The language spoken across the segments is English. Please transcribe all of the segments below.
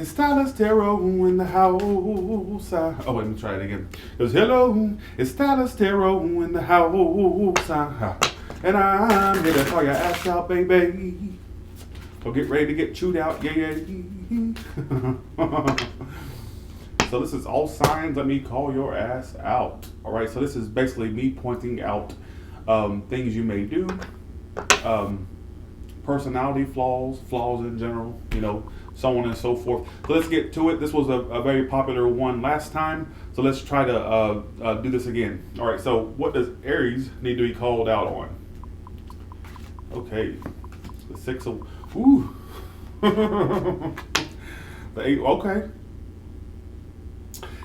It's Stylist Tarot in the house. Oh, wait, let me try it again. It goes, hello, it's Stylist Tarot in the house. And I'm here to call your ass out, baby. So get ready to get chewed out, yeah. So this is all signs. Let me call your ass out. All right, so this is basically me pointing out things you may do, personality flaws in general, you know, so on and so forth. So let's get to it. This was a very popular one last time, so let's try to do this again. All right, so what does Aries need to be called out on? Okay, the 6 of, ooh. The 8, okay.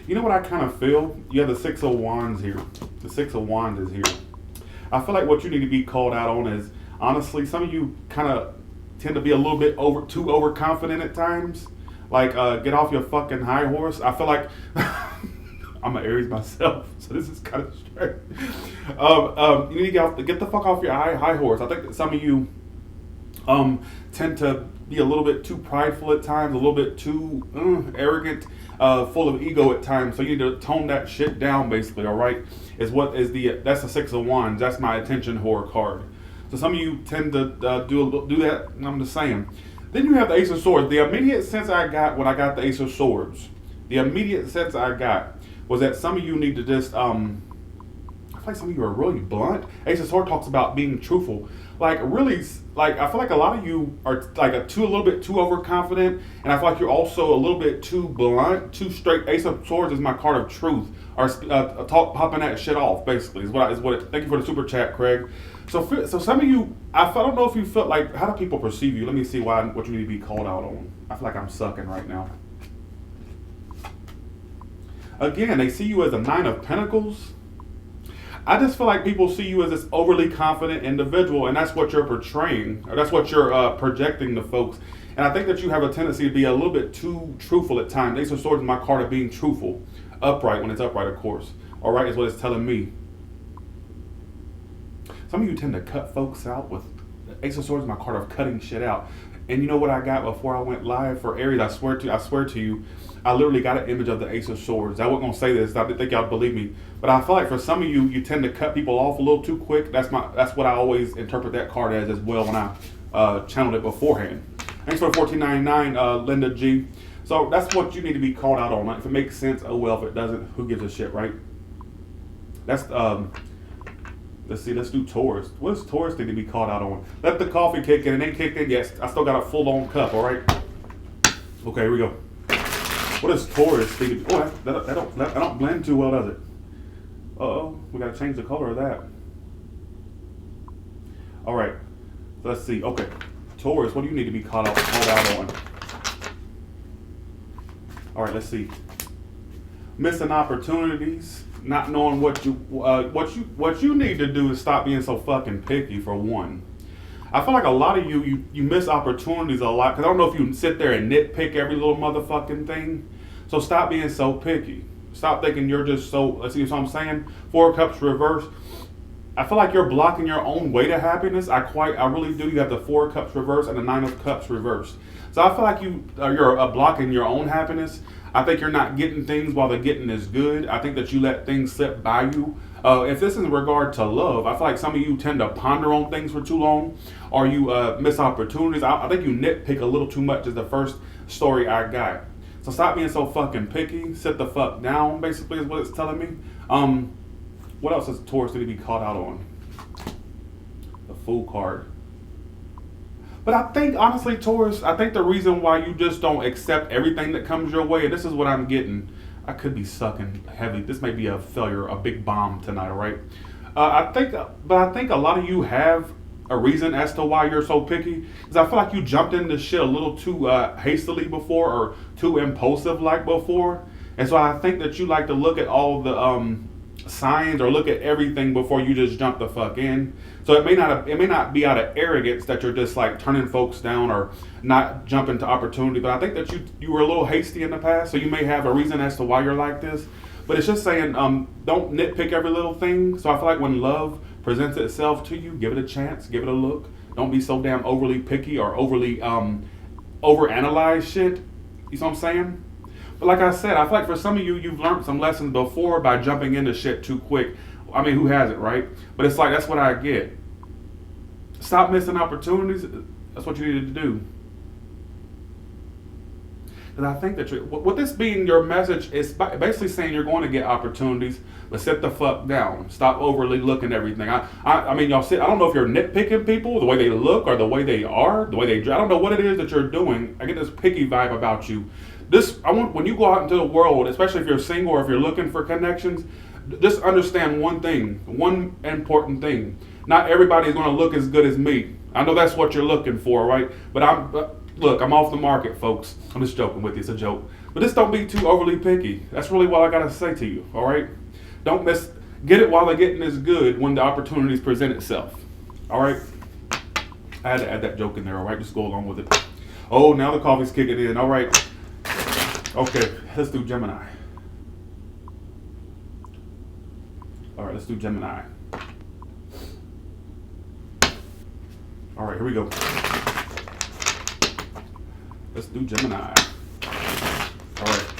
You know what I kind of feel? You have the 6 of Wands here. The 6 of Wands is here. I feel like what you need to be called out on is, honestly, some of you kind of tend to be a little bit too overconfident at times. Like, get off your fucking high horse. I feel like I'm an Aries myself, so this is kind of strange. You need to get the fuck off your high horse. I think that some of you tend to be a little bit too prideful at times, a little bit too arrogant, full of ego at times. So you need to tone that shit down, basically. All right, that's the 6 of Wands. That's my attention whore card. So some of you tend to do that. I'm just saying. Then you have the Ace of Swords. The immediate sense I got when I got the Ace of Swords, the immediate sense I got was that some of you need to just I feel like some of you are really blunt. Ace of Swords talks about being truthful. Like, really, like, I feel like a lot of you are like a little bit too overconfident, and I feel like you're also a little bit too blunt, too straight. Ace of Swords is my card of truth, or popping that shit off. Basically, is what it. Thank you for the super chat, Craig. So some of you, I don't know if you felt like, how do people perceive you? Let me see what you need to be called out on. I feel like I'm sucking right now. Again, they see you as a 9 of Pentacles. I just feel like people see you as this overly confident individual, and that's what you're portraying, or that's what you're projecting to folks. And I think that you have a tendency to be a little bit too truthful at times. Ace of Swords is my card of being truthful. Upright, when it's upright, of course. All right, is what it's telling me. Some of you tend to cut folks out with Ace of Swords is my card of cutting shit out. And you know what I got before I went live for Aries? I swear to you, I literally got an image of the Ace of Swords. I wasn't gonna say this. I didn't think y'all believe me, but I feel like for some of you, you tend to cut people off a little too quick. That's what I always interpret that card as well when I channeled it beforehand. Thanks for $14.99, Linda G. So that's what you need to be called out on. If it makes sense, oh well. If it doesn't, who gives a shit, right? That's let's see. Let's do Taurus. What does Taurus need to be called out on? Let the coffee kick in. It ain't kicked in yet. I still got a full-on cup. All right. Okay, here we go. What does Taurus need to be? Oh, that don't blend too well, does it? Uh-oh. We got to change the color of that. All right. So let's see. Okay. Taurus, what do you need to be called out on? All right. Let's see. Missing opportunities. Not knowing what you need to do is stop being so fucking picky, for one. I feel like a lot of you miss opportunities a lot, because I don't know if you sit there and nitpick every little motherfucking thing. So stop being so picky. Stop thinking you're just so, let's see what I'm saying? 4 of Cups reverse. I feel like you're blocking your own way to happiness. I really do. You have the 4 of Cups reverse and the 9 of Cups reverse. So I feel like you're blocking your own happiness. I think you're not getting things while the getting is good. I think that you let things slip by you. If this is in regard to love, I feel like some of you tend to ponder on things for too long, or you miss opportunities. I think you nitpick a little too much is the first story I got. So stop being so fucking picky. Sit the fuck down, basically, is what it's telling me. What else is Taurus need to be called out on? The Fool card. But I think, honestly, Taurus, I think the reason why you just don't accept everything that comes your way, and this is what I'm getting, I could be sucking heavy. This may be a failure, a big bomb tonight, all right? I think a lot of you have a reason as to why you're so picky. Because I feel like you jumped into shit a little too hastily before, or too impulsive like before. And so I think that you like to look at all the signs, or look at everything before you just jump the fuck in. So it may not be out of arrogance that you're just like turning folks down or not jumping to opportunity, but I think that you were a little hasty in the past, so you may have a reason as to why you're like this. But it's just saying, don't nitpick every little thing. So I feel like when love presents itself to you, give it a chance, give it a look. Don't be so damn overly picky or overly overanalyze shit. You see what I'm saying? But like I said, I feel like for some of you, you've learned some lessons before by jumping into shit too quick. I mean, who hasn't, right? But it's like, that's what I get. Stop missing opportunities. That's what you needed to do. And I think that with this being your message, is basically saying you're going to get opportunities, but sit the fuck down. Stop overly looking at everything. I mean, y'all sit. I don't know if you're nitpicking people, the way they look, or the way they are, the way they dress. I don't know what it is that you're doing. I get this picky vibe about you. I want when you go out into the world, especially if you're single or if you're looking for connections, just understand one thing, one important thing. Not everybody is going to look as good as me. I know that's what you're looking for, right? But look, I'm off the market, folks. I'm just joking with you. It's a joke. But just don't be too overly picky. That's really what I got to say to you, all right? Don't get it while the getting is good when the opportunities present itself, all right? I had to add that joke in there, all right? Just go along with it. Oh, now the coffee's kicking in, all right. Okay, let's do Gemini. All right, let's do Gemini. All right, here we go. Let's do Gemini. All right.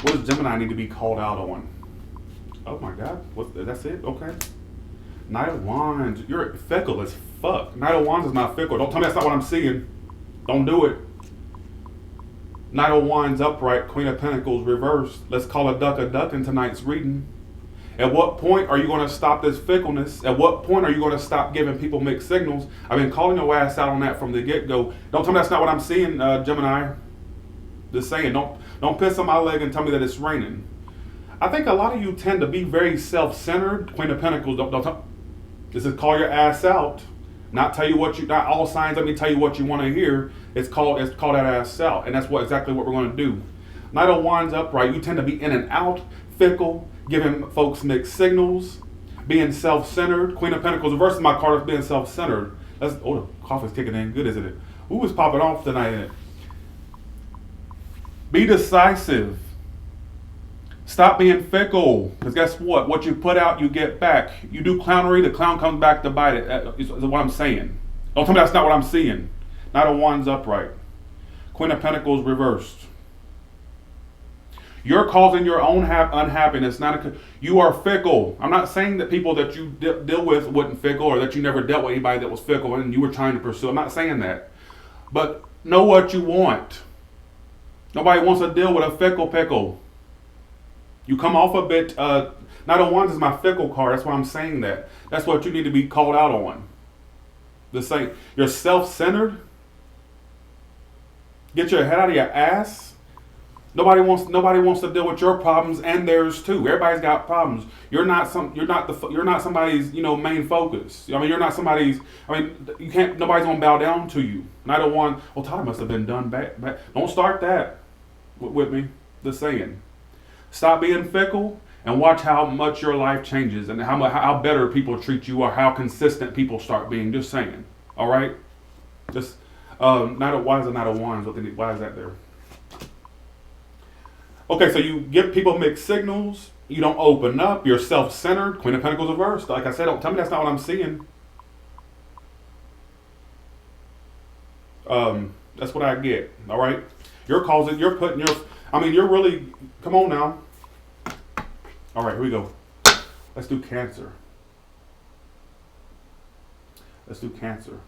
What does Gemini need to be called out on? Oh my God, that's it? Okay. Knight of Wands, you're fickle as fuck. Knight of Wands is not fickle. Don't tell me that's not what I'm seeing. Don't do it. Knight of Wands upright, Queen of Pentacles reversed. Let's call a duck in tonight's reading. At what point are you going to stop this fickleness? At what point are you going to stop giving people mixed signals? I've been calling your ass out on that from the get-go. Don't tell me that's not what I'm seeing, Gemini. Just saying, don't piss on my leg and tell me that it's raining. I think a lot of you tend to be very self-centered. Queen of Pentacles, this is call your ass out. Not all signs, let me tell you what you want to hear. It's called that ass out. And that's exactly what we're going to do. Knight of Wands upright, you tend to be in and out, fickle, giving folks mixed signals, being self-centered. Queen of Pentacles versus my card is being self-centered. The coffee's kicking in good, isn't it? Who was popping off tonight in it? Be decisive. Stop being fickle. Because guess what? What you put out, you get back. You do clownery, the clown comes back to bite it. That's what I'm saying. Don't tell me that's not what I'm seeing. Knight of Wands upright. Queen of Pentacles reversed. You're causing your own unhappiness. You are fickle. I'm not saying that people that you deal with wasn't fickle or that you never dealt with anybody that was fickle and you were trying to pursue. I'm not saying that. But know what you want. Nobody wants to deal with a fickle pickle. You come off a bit. Knight of Wands is my fickle card. That's why I'm saying that. That's what you need to be called out on. You're self-centered. Get your head out of your ass. Nobody wants to deal with your problems and theirs too. Everybody's got problems. You're not somebody's main focus. I mean, you're not somebody's. I mean, you can't. Nobody's gonna bow down to you. Knight of Wands. Well, Todd must have been done back. Don't start that with me. Just saying. Stop being fickle and watch how much your life changes and how better people treat you or how consistent people start being. Just saying. All right. Just why is a Knight of Wands? Why is that there? Okay, so you give people mixed signals. You don't open up. You're self-centered. Queen of Pentacles reversed. Like I said, don't tell me that's not what I'm seeing. That's what I get. All right. You're really. Come on now. All right, here we go. Let's do Cancer. Let's do Cancer.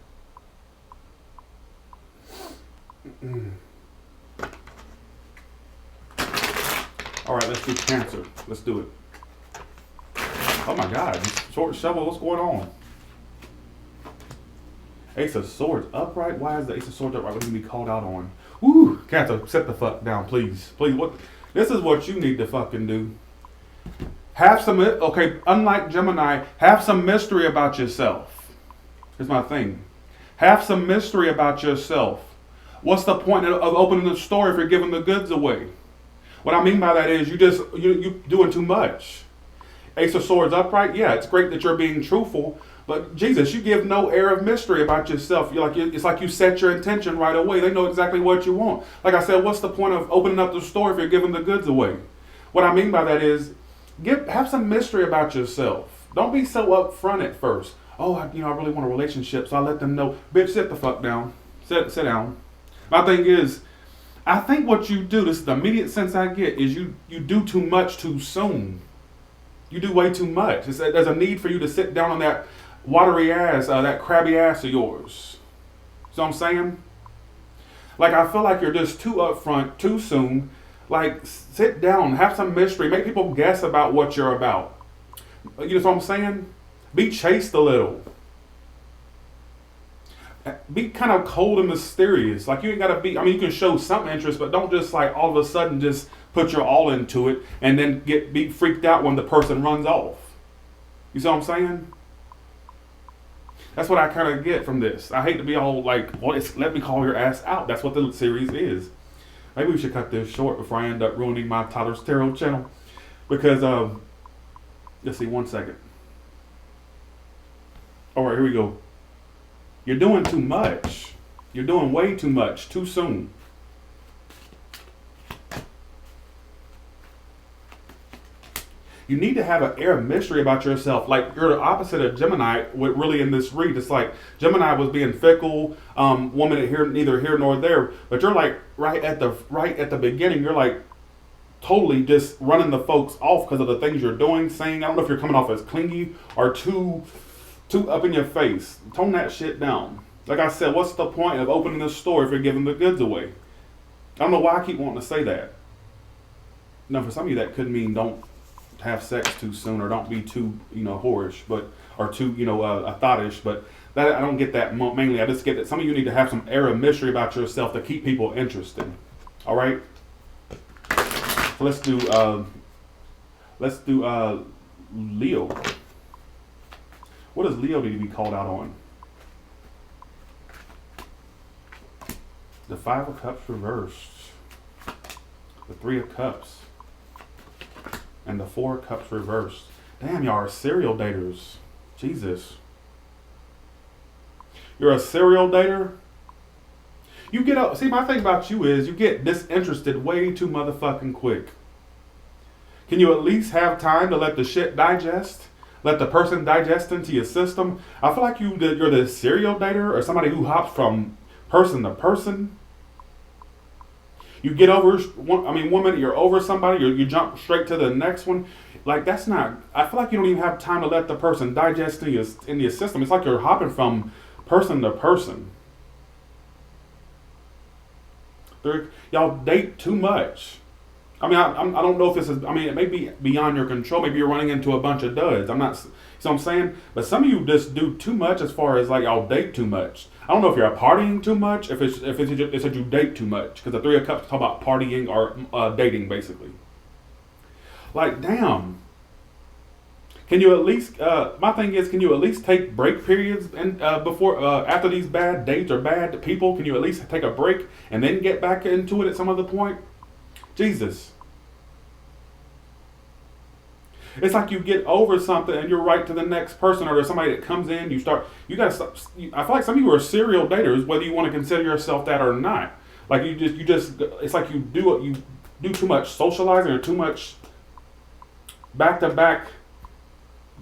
All right, let's do Cancer. Let's do it. Oh my God, short shovel, what's going on? Ace of Swords upright? Why is the Ace of Swords upright? What do you need to be called out on? Woo, Cancer, sit the fuck down, please. Please, this is what you need to fucking do. Unlike Gemini, have some mystery about yourself. Here's my thing. Have some mystery about yourself. What's the point of opening the store if you're giving the goods away? What I mean by that is you're doing too much. Ace of Swords upright, yeah, it's great that you're being truthful, but Jesus, you give no air of mystery about yourself. It's like you set your intention right away. They know exactly what you want. Like I said, what's the point of opening up the store if you're giving the goods away? What I mean by that is have some mystery about yourself. Don't be so upfront at first. Oh, I really want a relationship, so I let them know. Bitch, sit the fuck down. Sit down. My thing is, I think what you do, this is the immediate sense I get, is you do too much too soon. You do way too much. There's a need for you to sit down on that watery ass, that crabby ass of yours. See what I'm saying? Like, I feel like you're just too upfront, too soon. Like, sit down, have some mystery, make people guess about what you're about. You know what I'm saying? Be chased a little. Be kind of cold and mysterious. Like, you ain't gotta be, I mean, you can show some interest, but don't just like all of a sudden just put your all into it and then be freaked out when the person runs off. You see what I'm saying? That's what I kind of get from this. I hate to be all like, well, let me call your ass out. That's what the series is. Maybe we should cut this short before I end up ruining my Tyler's Tarot channel. Because, let's see, 1 second. All right, here we go. You're doing too much. You're doing way too much, too soon. You need to have an air of mystery about yourself. Like, you're the opposite of Gemini, really in this read. It's like Gemini was being fickle, woman neither here nor there. But you're like right at the beginning. You're like totally just running the folks off because of the things you're doing, saying. I don't know if you're coming off as clingy or too up in your face. Tone that shit down. Like I said, what's the point of opening this store if you're giving the goods away? I don't know why I keep wanting to say that. Now, for some of you, that could mean don't have sex too soon or don't be too, whorish, or too, thoughtish. But that I don't get that mainly. I just get that some of you need to have some air of mystery about yourself to keep people interested. All right. So let's do Leo. What does Leo need to be called out on? The 5 of Cups reversed. The 3 of Cups. And the 4 of Cups reversed. Damn, y'all are serial daters. Jesus. You're a serial dater? You get up. See, my thing about you is you get disinterested way too motherfucking quick. Can you at least have time to let the shit digest? Let the person digest into your system? I feel like you're the serial dater or somebody who hops from person to person. You get over, woman, you're over somebody, you jump straight to the next one. Like, that's not, I feel like you don't even have time to let the person digest in your system. It's like you're hopping from person to person. Y'all date too much. I mean, I don't know if this is, it may be beyond your control. Maybe you're running into a bunch of duds. I'm not, you know what I'm saying? But some of you just do too much as far as like y'all date too much. I don't know if you're partying too much, if it's that you date too much. Because the 3 of Cups talk about partying or dating, basically. Like, damn. Can you at least, my thing is, can you at least take break periods and after these bad dates or bad people? Can you at least take a break and then get back into it at some other point? Jesus. It's like you get over something and you're right to the next person, or there's somebody that comes in, you gotta stop. I feel like some of you are serial daters, whether you want to consider yourself that or not. Like you just, it's like you do too much socializing or too much back to back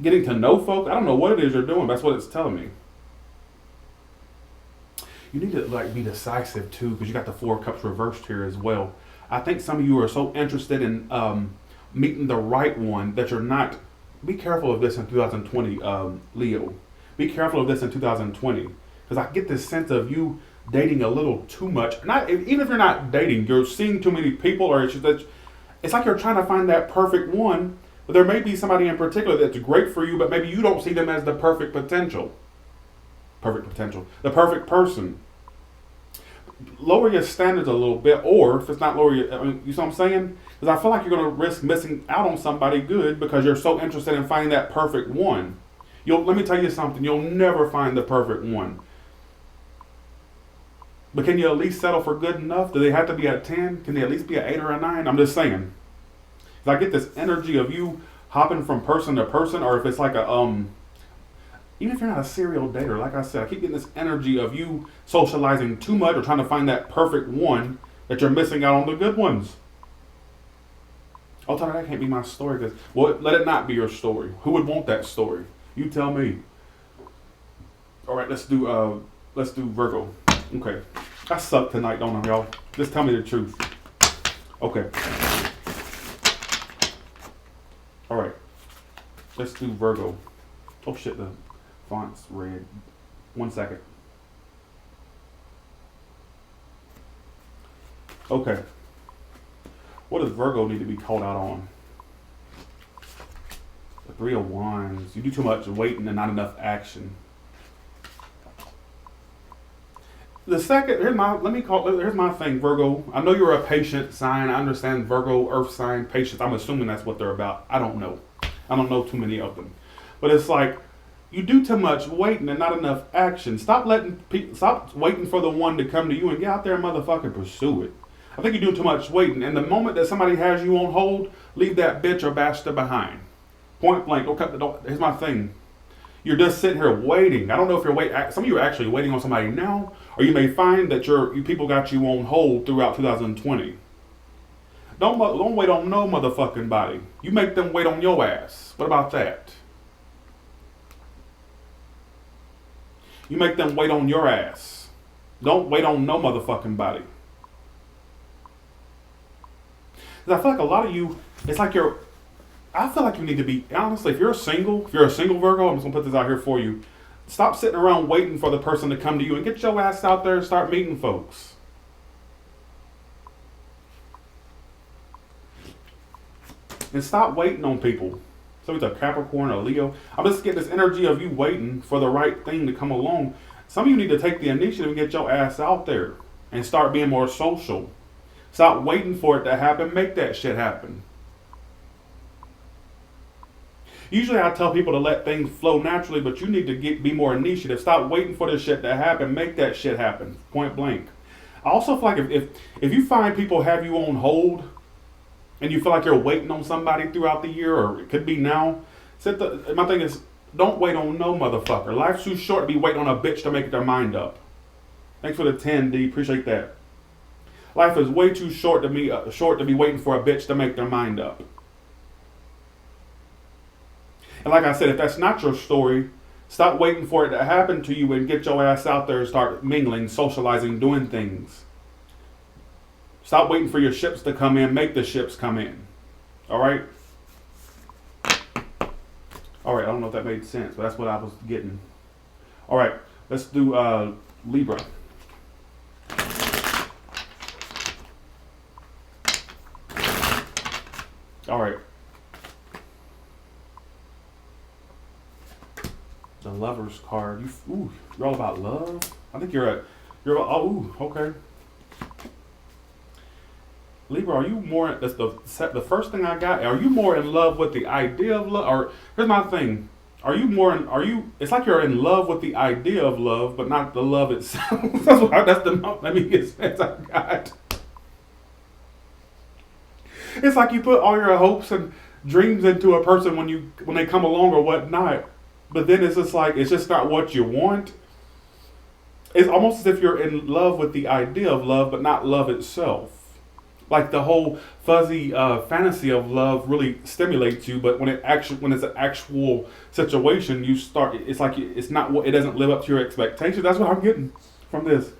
getting to know folks. I don't know what it is you're doing, but that's what it's telling me. You need to like be decisive too, because you got the 4 of Cups reversed here as well. I think some of you are so interested in meeting the right one that you're not. Be careful of this in 2020, Leo. Be careful of this in 2020, because I get this sense of you dating a little too much. Even if you're not dating, you're seeing too many people, or it's like you're trying to find that perfect one. But there may be somebody in particular that's great for you, but maybe you don't see them as the perfect potential. The perfect person. Lower your standards a little bit, or if it's not lower your, you know what I'm saying? Because I feel like you're going to risk missing out on somebody good because you're so interested in finding that perfect one. Let me tell you something, you'll never find the perfect one. But can you at least settle for good enough? Do they have to be a 10? Can they at least be an 8 or a 9? I'm just saying. Because I get this energy of you hopping from person to person, or if it's like even if you're not a serial dater, like I said, I keep getting this energy of you socializing too much or trying to find that perfect one that you're missing out on the good ones. I'll tell you that can't be my story, because, well, let it not be your story. Who would want that story? You tell me. All right, let's do Virgo. Okay. I suck tonight, don't I, y'all? Just tell me the truth. Okay. All right. Let's do Virgo. Oh shit, the font's red. 1 second. Okay. What does Virgo need to be called out on? The 3 of Wands. You do too much waiting and not enough action. The second, here's my thing, Virgo. I know you're a patient sign. I understand Virgo, earth sign, patience. I'm assuming that's what they're about. I don't know. I don't know too many of them. But it's like, you do too much waiting and not enough action. Stop waiting for the one to come to you and get out there and motherfucking pursue it. I think you're doing too much waiting. And the moment that somebody has you on hold, leave that bitch or bastard behind. Point blank, don't cut the door. Here's my thing. You're just sitting here waiting. I don't know if you're waiting. Some of you are actually waiting on somebody now, or you may find that you people got you on hold throughout 2020. Don't wait on no motherfucking body. You make them wait on your ass. What about that? You make them wait on your ass. Don't wait on no motherfucking body. Because I feel like a lot of you, it's like I feel like you need to be, honestly, if you're a single Virgo, I'm just going to put this out here for you. Stop sitting around waiting for the person to come to you and get your ass out there and start meeting folks. And stop waiting on people. So it's a Capricorn or Leo. I'm just getting this energy of you waiting for the right thing to come along. Some of you need to take the initiative and get your ass out there and start being more social. Stop waiting for it to happen. Make that shit happen. Usually I tell people to let things flow naturally, but you need to be more initiative. Stop waiting for this shit to happen. Make that shit happen. Point blank. I also feel like if you find people have you on hold and you feel like you're waiting on somebody throughout the year, or it could be now, my thing is, don't wait on no motherfucker. Life's too short to be waiting on a bitch to make their mind up. Thanks for the 10, D. Appreciate that. Life is way too short to be waiting for a bitch to make their mind up. And like I said, if that's not your story, stop waiting for it to happen to you and get your ass out there and start mingling, socializing, doing things. Stop waiting for your ships to come in. Make the ships come in. All right? All right, I don't know if that made sense, but that's what I was getting. All right, let's do Libra. All right. The Lover's card. You're all about love. I think okay. Libra, are you more? That's the first thing I got. Are you more in love with the idea of love, or here's my thing? It's like you're in love with the idea of love, but not the love itself. Let me get sense I got. It's like you put all your hopes and dreams into a person when they come along or whatnot. But then it's just like, it's just not what you want. It's almost as if you're in love with the idea of love, but not love itself. Like the whole fuzzy fantasy of love really stimulates you, but when it's an actual situation, it's like it doesn't live up to your expectations. That's what I'm getting from this.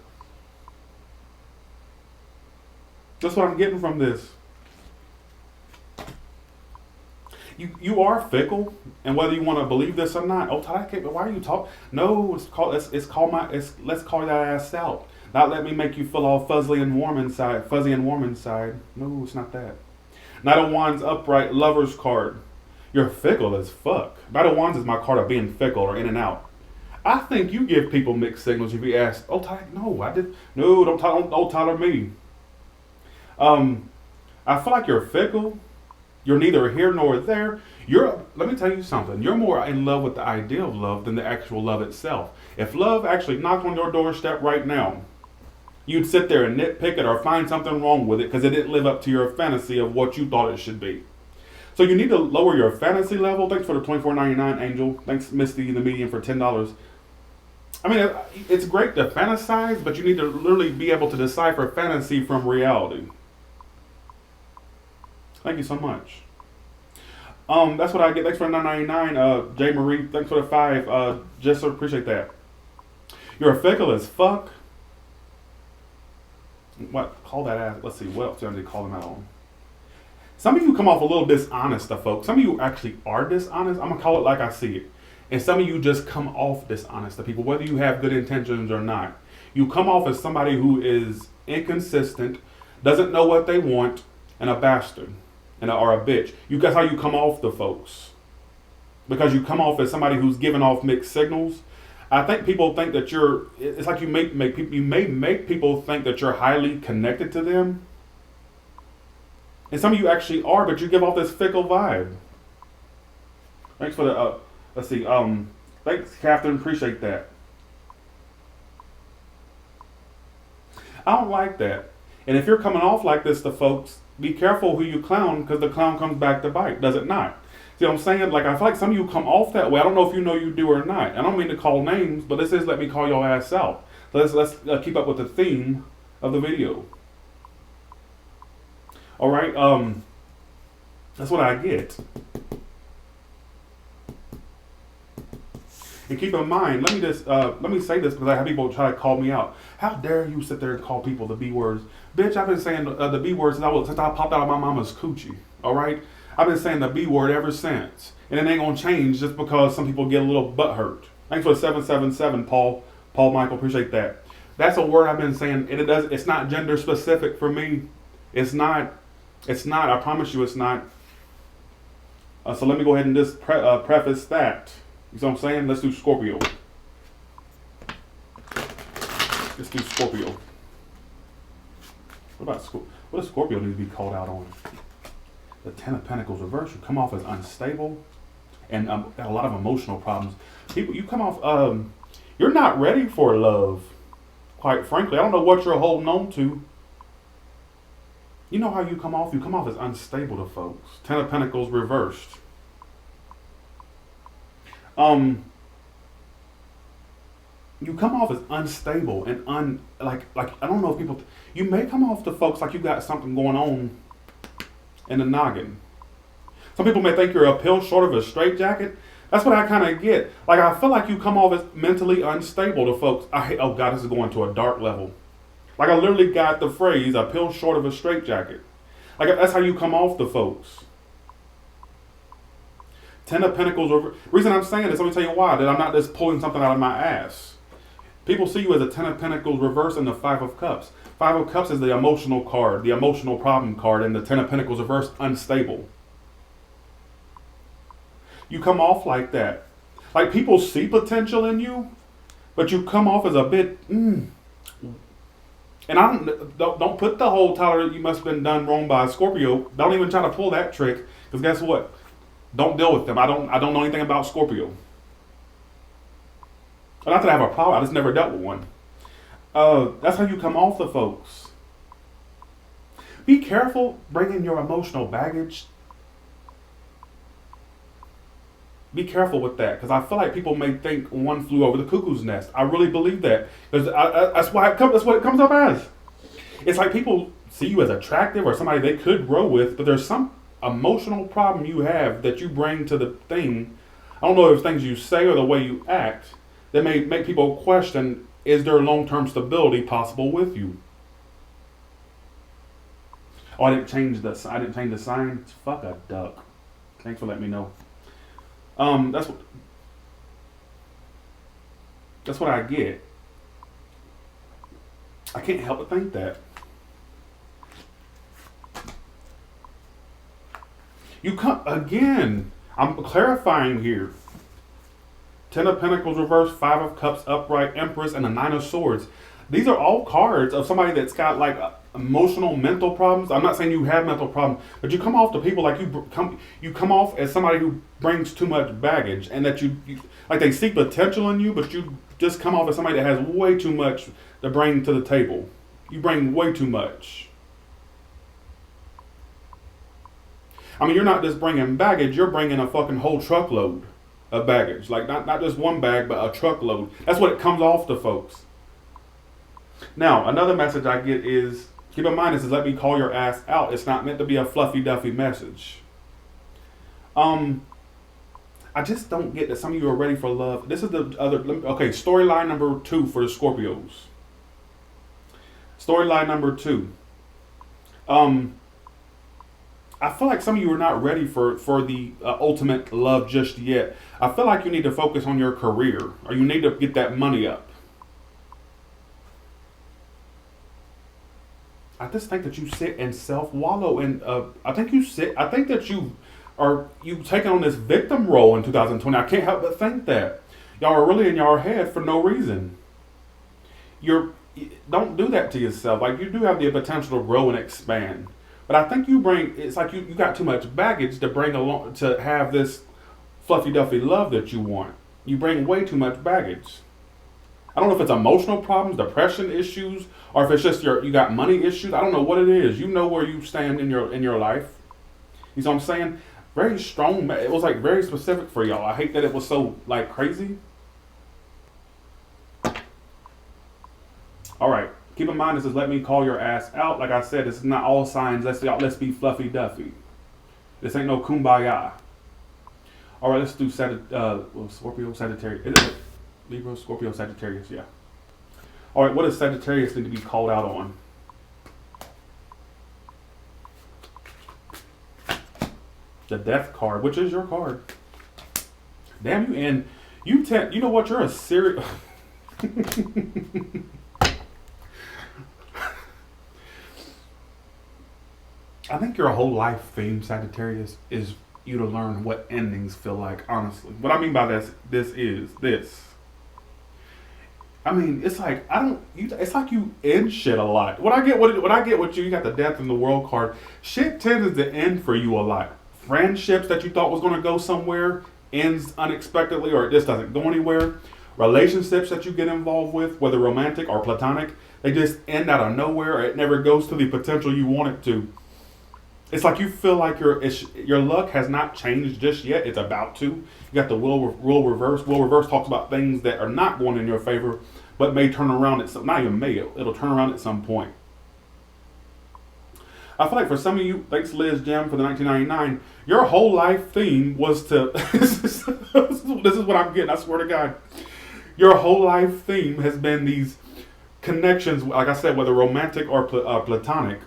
That's what I'm getting from this. You are fickle, and whether you want to believe this or not, why are you talking? No, let's call that ass out. Not let me make you feel all fuzzy and warm inside. No, it's not that. Knight of Wands upright, Lover's card. You're fickle as fuck. Knight of Wands is my card of being fickle or in and out. I think you give people mixed signals if you ask. No, don't tolerate me. I feel like you're fickle. You're neither here nor there. Let me tell you something. You're more in love with the idea of love than the actual love itself. If love actually knocked on your doorstep right now, you'd sit there and nitpick it or find something wrong with it because it didn't live up to your fantasy of what you thought it should be. So you need to lower your fantasy level. Thanks for the $24.99, Angel. Thanks, Misty, the medium, for $10. I mean, it's great to fantasize, but you need to literally be able to decipher fantasy from reality. Thank you so much. That's what I get. Thanks for the $9.99. J. Marie, thanks for the 5. Jester, appreciate that. You're fickle as fuck. what, call that ass, let's see, what else do I need to call them out on? Some of you come off a little dishonest to folks. Some of you actually are dishonest. I'm going to call it like I see it. And some of you just come off dishonest to people, whether you have good intentions or not. You come off as somebody who is inconsistent, doesn't know what they want, and a bastard, or a bitch. That's how you come off to folks. Because you come off as somebody who's giving off mixed signals. I think people think that it's like you may make people think that you're highly connected to them. And some of you actually are, but you give off this fickle vibe. Thanks for the, let's see, thanks, Catherine, appreciate that. I don't like that. And if you're coming off like this to folks, be careful who you clown, because the clown comes back to bite, does it not? See what I'm saying? Like, I feel like some of you come off that way. I don't know if you know you do or not. I don't mean to call names, but this is let me call your ass out. So let's keep up with the theme of the video. All right, that's what I get. And keep in mind, let me say this because I have people try to call me out. How dare you sit there and call people the B words? Bitch, I've been saying the B words since I popped out of my mama's coochie. All right, I've been saying the B word ever since, and it ain't gonna change just because some people get a little butt hurt. Thanks for 777, Paul Michael, appreciate that. That's a word I've been saying, and it's not gender specific for me. It's not. I promise you, it's not. So let me go ahead and just preface that. You see what I'm saying? Let's do Scorpio. Let's do Scorpio. What does Scorpio need to be called out on? The Ten of Pentacles reverse. You come off as unstable and got a lot of emotional problems. People, you come off. You're not ready for love. Quite frankly, I don't know what you're holding on to. You know how you come off? You come off as unstable to folks. Ten of Pentacles reversed. You come off as unstable and like I don't know if people. You may come off to folks like you got something going on in the noggin. Some people may think you're a pill short of a straitjacket. That's what I kind of get. Like, I feel like you come off as mentally unstable to folks. Oh God, this is going to a dark level. Like, I literally got the phrase, a pill short of a straitjacket. Like, that's how you come off to folks. Ten of Pentacles. Reason I'm saying this, let me tell you why. That I'm not just pulling something out of my ass. People see you as a Ten of Pentacles reverse and the Five of Cups. Five of Cups is the emotional card, the emotional problem card, and the Ten of Pentacles reverse, unstable. You come off like that. Like, people see potential in you, but you come off as a bit, And I don't put the whole Tyler, you must have been done wrong by a Scorpio. Don't even try to pull that trick, because guess what? Don't deal with them. I don't know anything about Scorpio. Not that I have a problem. I just never dealt with one. That's how you come off the folks. Be careful bringing your emotional baggage. Be careful with that, because I feel like people may think one flew over the cuckoo's nest. I really believe that, because that's what it comes up as. It's like people see you as attractive or somebody they could grow with, but there's some emotional problem you have that you bring to the thing. I don't know if it's things you say or the way you act that may make people question, is there long-term stability possible with you? Oh, I didn't change the sign. Fuck a duck. Thanks for letting me know. That's what I get. I can't help but think that. You come again. I'm clarifying here. Ten of Pentacles reverse, Five of Cups upright, Empress, and the Nine of Swords. These are all cards of somebody that's got like emotional, mental problems. I'm not saying you have mental problems, but you come off to people like you come off as somebody who brings too much baggage, and that you like they see potential in you, but you just come off as somebody that has way too much to bring to the table. You bring way too much. I mean, you're not just bringing baggage, you're bringing a fucking whole truckload of baggage. Like, not just one bag, but a truckload. That's what it comes off to folks. Now, another message I get is, keep in mind, this is let me call your ass out. It's not meant to be a fluffy duffy message. I just don't get that some of you are ready for love. This is the other, okay, storyline number 2 for the Scorpios. Storyline number 2. I feel like some of you are not ready for the ultimate love just yet. I feel like you need to focus on your career, or you need to get that money up. I just think that you sit and self-wallow, and I think that you taking on this victim role in 2020. I can't help but think that. Y'all are really in your head for no reason. Don't do that to yourself. Like, you do have the potential to grow and expand. But I think it's like you got too much baggage to bring along to have this fluffy duffy love that you want. You bring way too much baggage. I don't know if it's emotional problems, depression issues, or if it's just you got money issues. I don't know what it is. You know where you stand in your life. You know what I'm saying? Very strong. It was like very specific for y'all. I hate that it was so like crazy. All right. Keep in mind, this is let me call your ass out. Like I said, this is not all signs. Let's be fluffy duffy. This ain't no kumbaya. All right, let's do Scorpio, Sagittarius. Is it Libra, Scorpio, Sagittarius? Yeah. All right, what does Sagittarius need to be called out on? The Death card, which is your card. Damn you, and you know what? You're a serious. I think your whole life theme, Sagittarius, is you to learn what endings feel like, honestly. What I mean by this is this. I mean, it's like, it's like you end shit a lot. When I get what you got the Death in the World card, shit tends to end for you a lot. Friendships that you thought was going to go somewhere ends unexpectedly, or it just doesn't go anywhere. Relationships that you get involved with, whether romantic or platonic, they just end out of nowhere, or it never goes to the potential you want it to. It's like you feel like your luck has not changed just yet. It's about to. You got the will reverse. Will reverse talks about things that are not going in your favor, but may turn around at some. Not even may. It'll turn around at some point. I feel like for some of you, thanks Liz Jim for the 1999, your whole life theme was to. This is what I'm getting. I swear to God, your whole life theme has been these connections. Like I said, whether romantic or platonic.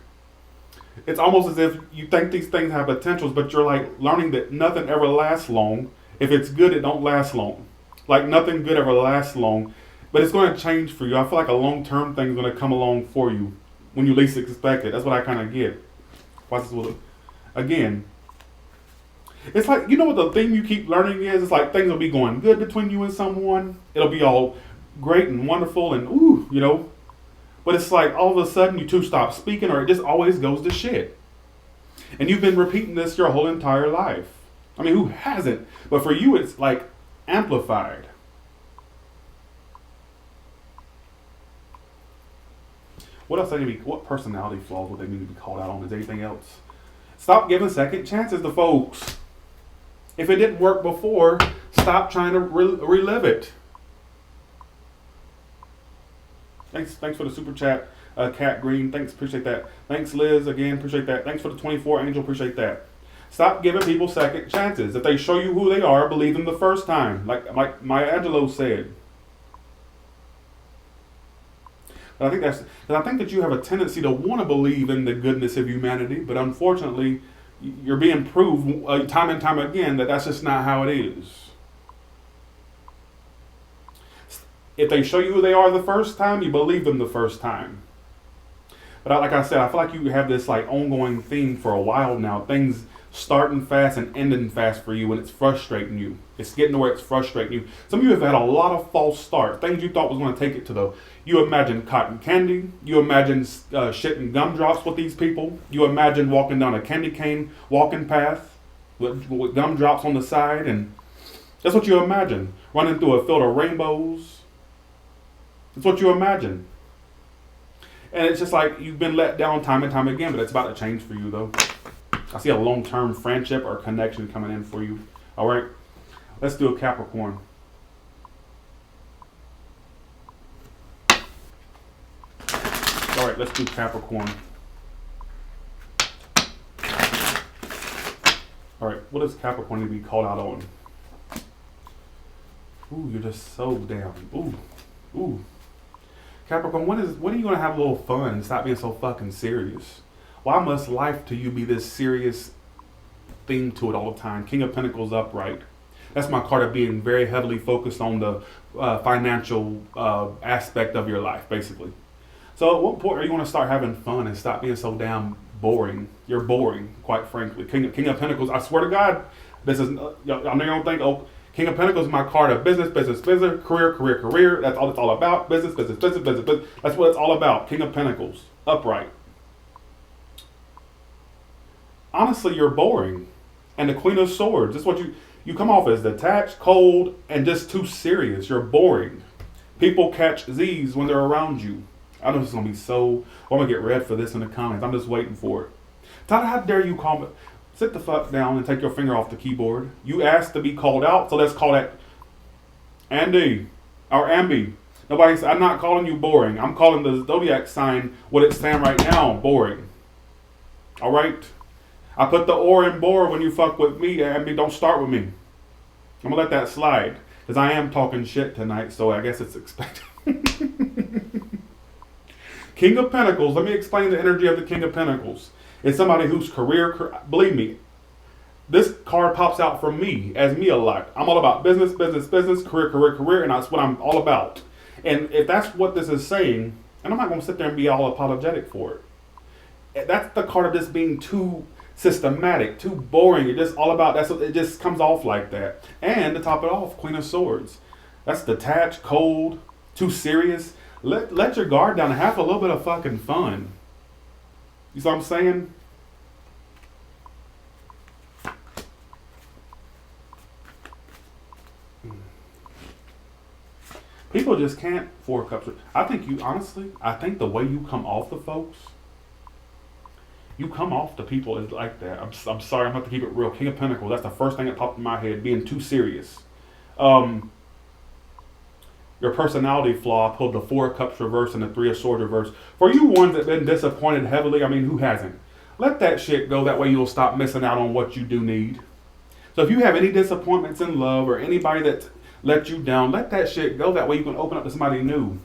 It's almost as if you think these things have potentials, but you're like learning that nothing ever lasts long. If it's good, it don't last long. Like nothing good ever lasts long, but it's going to change for you. I feel like a long-term thing is going to come along for you when you least expect it. That's what I kind of get. Again, it's like, you know what the thing you keep learning is? It's like things will be going good between you and someone. It'll be all great and wonderful and ooh, you know. But it's like all of a sudden you two stop speaking, or it just always goes to shit. And you've been repeating this your whole entire life. I mean, who hasn't? But for you, it's like amplified. What personality flaws would they need to be called out on? Is anything else? Stop giving second chances to folks. If it didn't work before, stop trying to relive it. Thanks for the super chat, Cat Green. Thanks, appreciate that. Thanks, Liz, again, appreciate that. Thanks for the 24, Angel, appreciate that. Stop giving people second chances. If they show you who they are, believe them the first time, like Maya Angelou said. But I think that you have a tendency to want to believe in the goodness of humanity, but unfortunately, you're being proved time and time again that that's just not how it is. If they show you who they are the first time, you believe them the first time. But like I said, I feel like you have this like ongoing theme for a while now. Things starting fast and ending fast for you, and it's frustrating you. It's getting to where it's frustrating you. Some of you have had a lot of false starts. Things you thought was going to take it to you imagine cotton candy. You imagine shitting gumdrops with these people. You imagine walking down a candy cane walking path with gumdrops on the side, and that's what you imagine. Running through a field of rainbows. That's what you imagine. And it's just like you've been let down time and time again, but it's about to change for you, though. I see a long-term friendship or connection coming in for you. All right, let's do a Capricorn. All right, let's do Capricorn. All right, what does Capricorn need to be called out on? Ooh, you're just so down. Ooh. Capricorn, when are you going to have a little fun and stop being so fucking serious? Why must life to you be this serious thing to it all the time? King of Pentacles upright. That's my card of being very heavily focused on the financial aspect of your life, basically. So at what point are you going to start having fun and stop being so damn boring? You're boring, quite frankly. King of Pentacles, I swear to God, this is, y'all know you don't think, oh, King of Pentacles is my card of business, career. That's all it's all about. Business. That's what it's all about. King of Pentacles, upright. Honestly, you're boring. And the Queen of Swords, this is what you come off as detached, cold, and just too serious. You're boring. People catch these when they're around you. I know this is going to be so... I'm going to get red for this in the comments. I'm just waiting for it. Tyler, how dare you call me... Sit the fuck down and take your finger off the keyboard. You asked to be called out, so let's call that Andy or Ambi. I'm not calling you boring. I'm calling the zodiac sign what it's saying right now, boring. All right? I put the or in bore when you fuck with me, Ambi. Don't start with me. I'm going to let that slide because I am talking shit tonight, so I guess it's expected. King of Pentacles. Let me explain the energy of the King of Pentacles. It's somebody whose career, believe me, this card pops out for me, as me a lot. I'm all about business, career, and that's what I'm all about. And if that's what this is saying, and I'm not going to sit there and be all apologetic for it. That's the card of this being too systematic, too boring. It's just all about, it just comes off like that. And to top it off, Queen of Swords. That's detached, cold, too serious. Let your guard down and have a little bit of fucking fun. You see what I'm saying? People just can't. Four Cups. I think I think the way you come off the folks, you come off the people is like that. I'm sorry, I'm going to have to keep it real. King of Pentacles, that's the first thing that popped in my head, being too serious. Your personality flaw, I pulled the Four of Cups reverse and the Three of Swords reverse. For you ones that have been disappointed heavily, I mean, who hasn't? Let that shit go. That way you'll stop missing out on what you do need. So if you have any disappointments in love or anybody that let you down, let that shit go. That way you can open up to somebody new.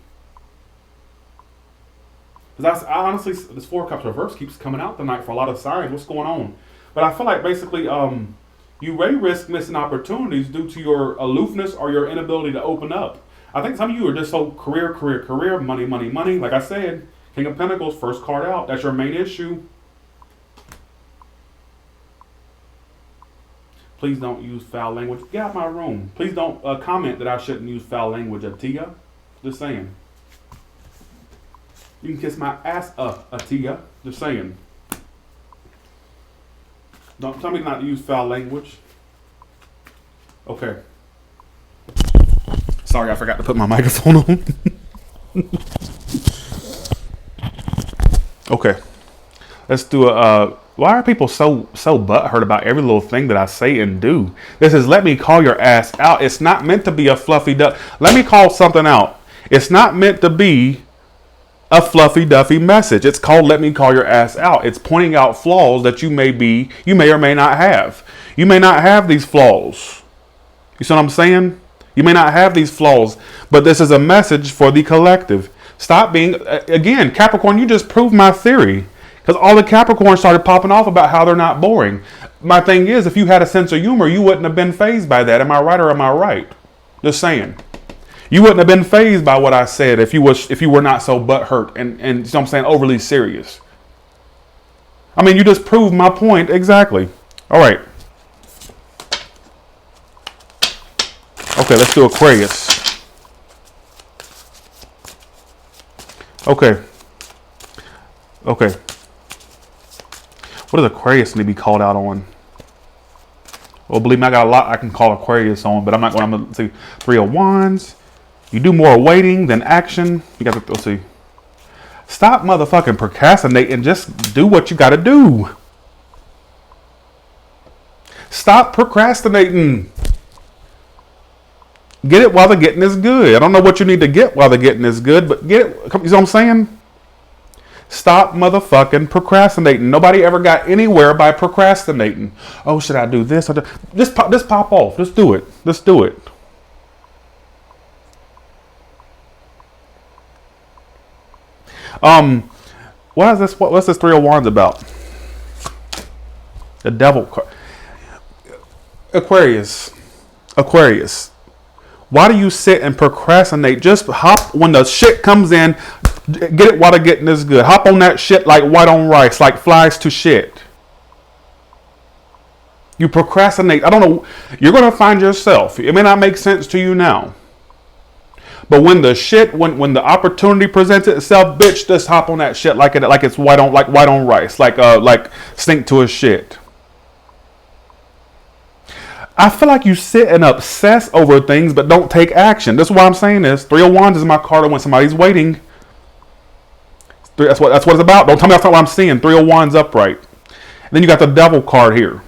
Because I honestly, this Four of Cups reverse keeps coming out tonight for a lot of signs. What's going on? But I feel like basically you may risk missing opportunities due to your aloofness or your inability to open up. I think some of you are just so career, money. Like I said, King of Pentacles, first card out. That's your main issue. Please don't use foul language. Get out of my room. Please don't comment that I shouldn't use foul language, Atia. Just saying. You can kiss my ass up, Atia. Just saying. Don't tell me not to use foul language. Okay. Sorry, I forgot to put my microphone on. Okay. Let's do a... why are people so butthurt about every little thing that I say and do? This is let me call your ass out. It's not meant to be a fluffy duck. Let me call something out. It's not meant to be a fluffy duffy message. It's called let me call your ass out. It's pointing out flaws that you may or may not have. You may not have these flaws. You see what I'm saying? You may not have these flaws, but this is a message for the collective. Stop being, again, Capricorn, you just proved my theory. Because all the Capricorns started popping off about how they're not boring. My thing is, if you had a sense of humor, you wouldn't have been fazed by that. Am I right or am I right? Just saying. You wouldn't have been fazed by what I said if you were not so butthurt and you know what I'm saying, overly serious. I mean, you just proved my point exactly. All right. Okay, let's do Aquarius. Okay. Okay. What does Aquarius need to be called out on? Well, believe me, I got a lot I can call Aquarius on, but I'm not going to see. Three of Wands. You do more waiting than action. You got to, let's see. Stop motherfucking procrastinating and just do what you got to do. Stop procrastinating. Get it while the getting is good. I don't know what you need to get while the getting is good, but get it. You know what I'm saying? Stop motherfucking procrastinating. Nobody ever got anywhere by procrastinating. Oh, should I do this? Just pop off. Just do it. Just do it. What is this? What's this 3 of Wands about? The devil card. Aquarius. Why do you sit and procrastinate? Just hop when the shit comes in. Get it while the getting is good. Hop on that shit like white on rice, like flies to shit. You procrastinate. I don't know. You're going to find yourself. It may not make sense to you now. But when the shit, when the opportunity presents itself, bitch, just hop on that shit like it's white on rice, like stink to a shit. I feel like you sit and obsess over things but don't take action. That's why I'm saying this. 3 of Wands is my card when somebody's waiting. That's what it's about. Don't tell me that's not what I'm seeing. 3 of Wands upright. And then you got the devil card here.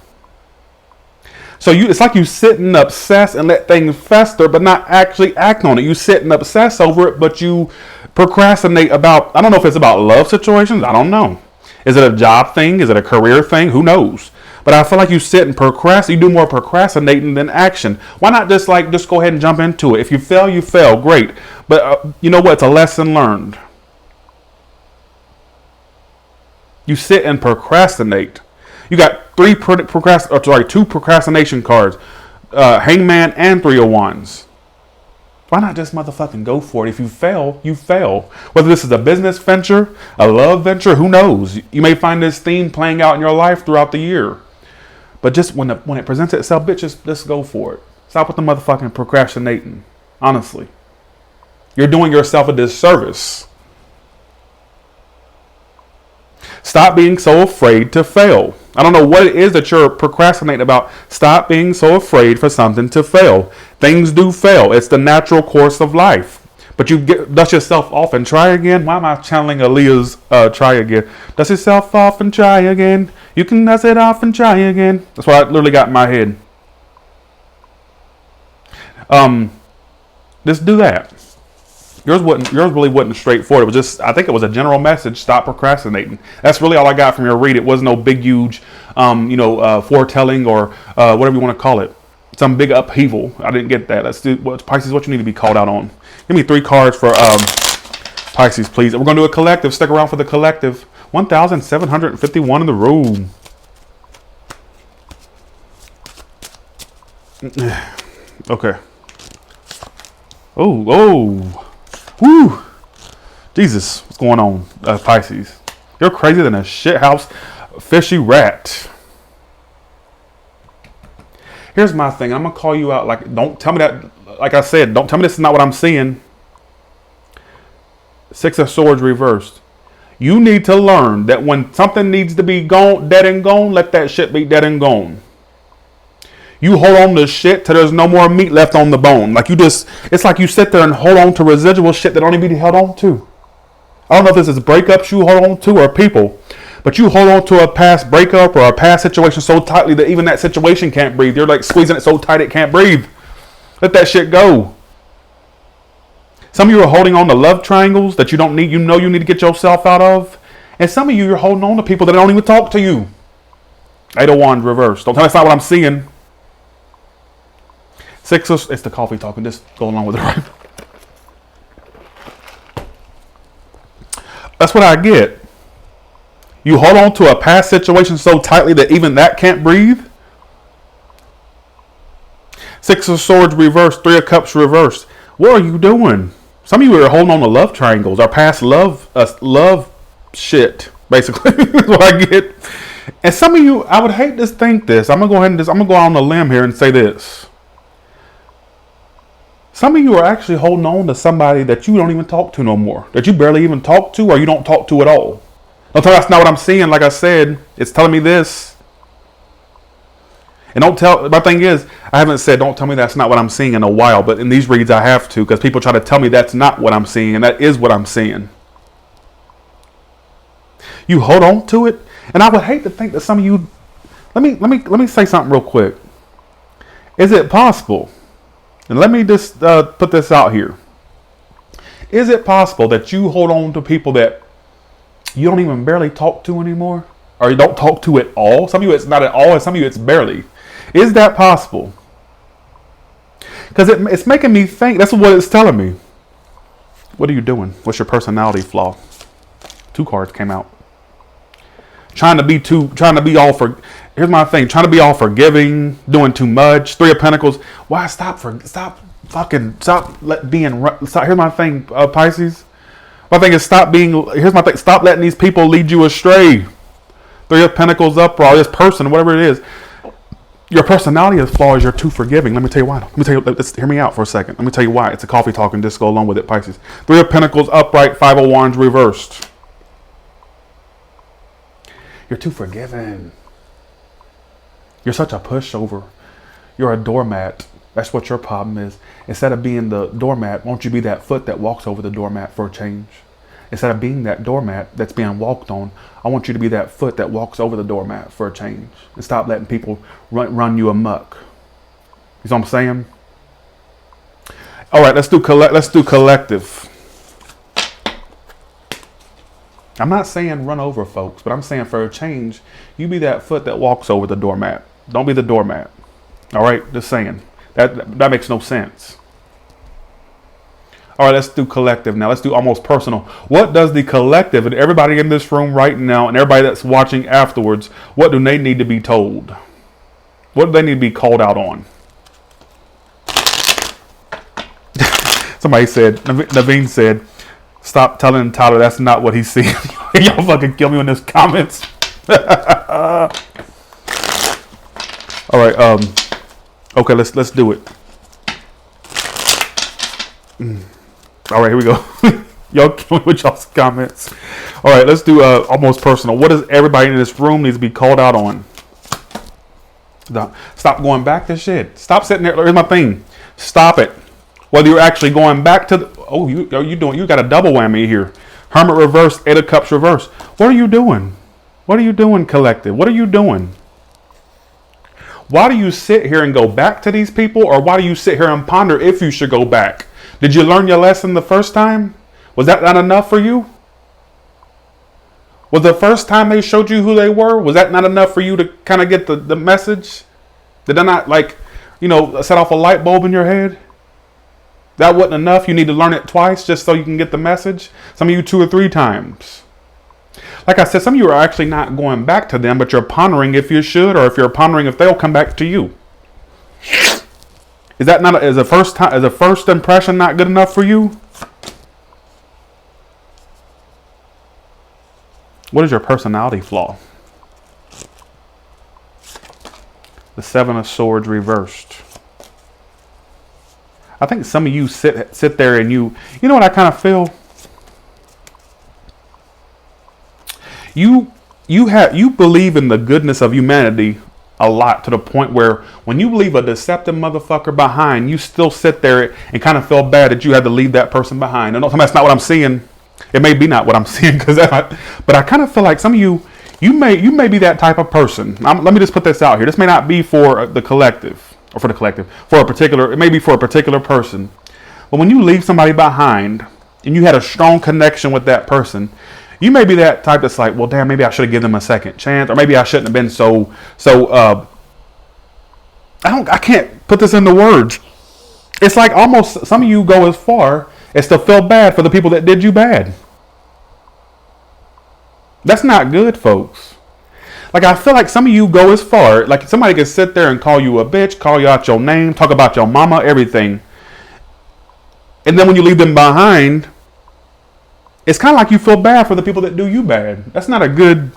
So it's like you sit and obsess and let things fester, but not actually act on it. You sit and obsess over it, but you procrastinate about, I don't know if it's about love situations. I don't know. Is it a job thing? Is it a career thing? Who knows? But I feel like you sit and procrastinate. You do more procrastinating than action. Why not just go ahead and jump into it? If you fail, you fail. Great. But you know what? It's a lesson learned. You sit and procrastinate. You got 2 procrastination cards. Hangman and 3 of Wands. Why not just motherfucking go for it? If you fail, you fail. Whether this is a business venture, a love venture, who knows? You may find this theme playing out in your life throughout the year. But just when it presents itself, bitch, just go for it. Stop with the motherfucking procrastinating. Honestly. You're doing yourself a disservice. Stop being so afraid to fail. I don't know what it is that you're procrastinating about. Stop being so afraid for something to fail. Things do fail. It's the natural course of life. But you dust yourself off and try again. Why am I channeling Aaliyah's try again? Dust yourself off and try again. You can dust it off and try again. That's what I literally got in my head. Just do that. Yours really wasn't straightforward. It was just, I think it was a general message. Stop procrastinating. That's really all I got from your read. It was no big, huge, foretelling or whatever you want to call it. Some big upheaval. I didn't get that. Let's do Pisces. What you need to be called out on. Give me 3 cards for Pisces, please. We're going to do a collective. Stick around for the collective. 1,751 in the room. Okay. Oh. Woo! Jesus, what's going on, Pisces? You're crazier than a shithouse fishy rat. Here's my thing. I'm gonna call you out. Don't tell me that. Like I said, don't tell me this is not what I'm seeing. 6 of Swords reversed. You need to learn that when something needs to be gone, dead and gone, let that shit be dead and gone. You hold on to shit till there's no more meat left on the bone. It's like you sit there and hold on to residual shit that don't even be held on to. I don't know if this is breakups you hold on to or people, but you hold on to a past breakup or a past situation so tightly that even that situation can't breathe. You're like squeezing it so tight it can't breathe. Let that shit go. Some of you are holding on to love triangles that you don't need. You need to get yourself out of. And some of you, you're holding on to people that don't even talk to you. 8 of Wands reversed. Don't tell me that's not what I'm seeing. 6 of, it's the coffee talking. Just go along with it, right? That's what I get. You hold on to a past situation so tightly that even that can't breathe. 6 of Swords reversed. 3 of Cups reversed. What are you doing? Some of you are holding on to love triangles or past love shit, basically. That's what I get. And some of you, I would hate to think this. I'm gonna go ahead and I'm gonna go out on a limb here and say this. Some of you are actually holding on to somebody that you don't even talk to no more. That you barely even talk to or you don't talk to at all. Don't tell me that's not what I'm seeing. Like I said, it's telling me this. And my thing is, I haven't said don't tell me that's not what I'm seeing in a while. But in these reads I have to, because people try to tell me that's not what I'm seeing. And that is what I'm seeing. You hold on to it. And I would hate to think that some of you, let me say something real quick. Is it possible? And let me just put this out here. Is it possible that you hold on to people that you don't even barely talk to anymore? Or you don't talk to at all? Some of you it's not at all, and some of you it's barely. Is that possible? Because it's making me think. That's what it's telling me. What are you doing? What's your personality flaw? 2 cards came out. Trying to be all for. Here's my thing. Trying to be all forgiving, doing too much. 3 of Pentacles. Why stop being. Here's my thing, Pisces. My thing is here's my thing. Stop letting these people lead you astray. 3 of Pentacles upright. This person, whatever it is. Your personality is flawed. You're too forgiving. Let me tell you why. Let's hear me out for a second. Let me tell you why. It's a coffee talk and just go along with it, Pisces. 3 of Pentacles upright, 5 of Wands reversed. You're too forgiving. You're such a pushover. You're a doormat. That's what your problem is. Instead of being the doormat, won't you be that foot that walks over the doormat for a change? Instead of being that doormat that's being walked on, I want you to be that foot that walks over the doormat for a change. And stop letting people run you amok. You know what I'm saying? All right, let's do collective. I'm not saying run over folks, but I'm saying for a change, you be that foot that walks over the doormat. Don't be the doormat. All right, just saying. That makes no sense. All right, let's do collective now. Let's do almost personal. What does the collective and everybody in this room right now and everybody that's watching afterwards, what do they need to be told? What do they need to be called out on? Somebody said, Naveen said, stop telling Tyler that's not what he's seeing. Y'all fucking kill me in this comments. All right, okay, let's do it. All right, here we go. Y'all kill me with y'all's comments. All right, let's do almost personal. What does everybody in this room needs to be called out on? Stop going back to shit. Stop sitting there. Here's my thing. Stop it. Whether you're actually going back to you got a double whammy here. Hermit reverse, 8 of Cups reverse. What are you doing? What are you doing, collective? What are you doing? Why do you sit here and go back to these people, or why do you sit here and ponder if you should go back? Did you learn your lesson the first time? Was that not enough for you? Was the first time they showed you who they were, was that not enough for you to kind of get the message? Did that not, set off a light bulb in your head? That wasn't enough. You need to learn it twice just so you can get the message. Some of you 2 or 3 times. Like I said, some of you are actually not going back to them, but you're pondering if you should, or if you're pondering if they'll come back to you. Is that not is a first impression not good enough for you? What is your personality flaw? The 7 of Swords reversed. I think some of you sit there and you know what I kind of feel? You believe in the goodness of humanity a lot, to the point where when you leave a deceptive motherfucker behind, you still sit there and kind of feel bad that you had to leave that person behind. I know that's not what I'm seeing. It may be not what I'm seeing, but I kind of feel like some of you may be that type of person. Let me just put this out here. This may not be for the collective, or for the collective, it may be for a particular person. But when you leave somebody behind and you had a strong connection with that person, you may be that type that's like, well, damn, maybe I should have given them a second chance, or maybe I shouldn't have been so. I can't put this into words. It's like almost some of you go as far as to feel bad for the people that did you bad. That's not good, folks. Like, I feel like some of you go as far, like somebody can sit there and call you a bitch, call you out your name, talk about your mama, everything. And then when you leave them behind, it's kind of like you feel bad for the people that do you bad. That's not a good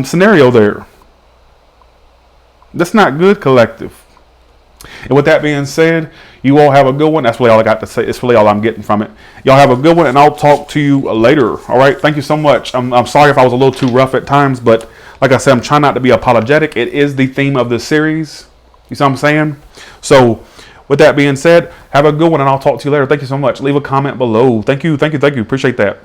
scenario there. That's not good, collective. And with that being said, you all have a good one. That's really all I got to say. It's really all I'm getting from it. Y'all have a good one, and I'll talk to you later. All right. Thank you so much. I'm sorry if I was a little too rough at times, but like I said, I'm trying not to be apologetic. It is the theme of the series. You see what I'm saying? So with that being said, have a good one, and I'll talk to you later. Thank you so much. Leave a comment below. Thank you. Appreciate that.